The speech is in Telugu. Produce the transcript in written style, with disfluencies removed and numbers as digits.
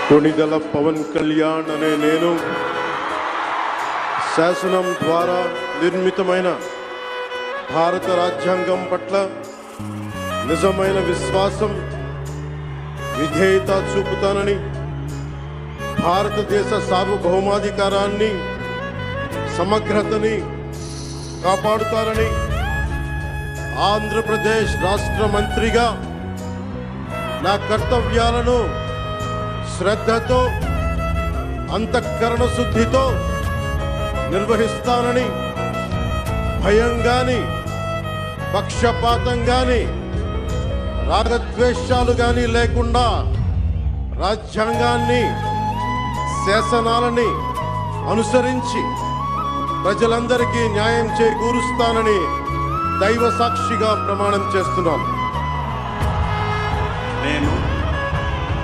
కొణిదెల పవన్ కళ్యాణ్ అనే నేను శాసనం ద్వారా నిర్మితమైన భారత రాజ్యాంగం పట్ల నిజమైన విశ్వాసం, విధేయత చూపుతానని, భారతదేశ సార్వభౌమాధికారాన్ని, సమగ్రతని కాపాడుతానని, ఆంధ్రప్రదేశ్ రాష్ట్ర మంత్రిగా నా కర్తవ్యాలను శ్రద్ధతో, అంతఃకరణ శుద్ధితో నిర్వహిస్తానని, భయం గాని, పక్షపాతం గాని, రాగద్వేషాలు గాని లేకుండా రాజ్యాంగాన్ని, శాసనాలని అనుసరించి ప్రజలందరికీ న్యాయం చేకూరుస్తానని దైవ సాక్షిగా ప్రమాణం చేస్తున్నాను. నేను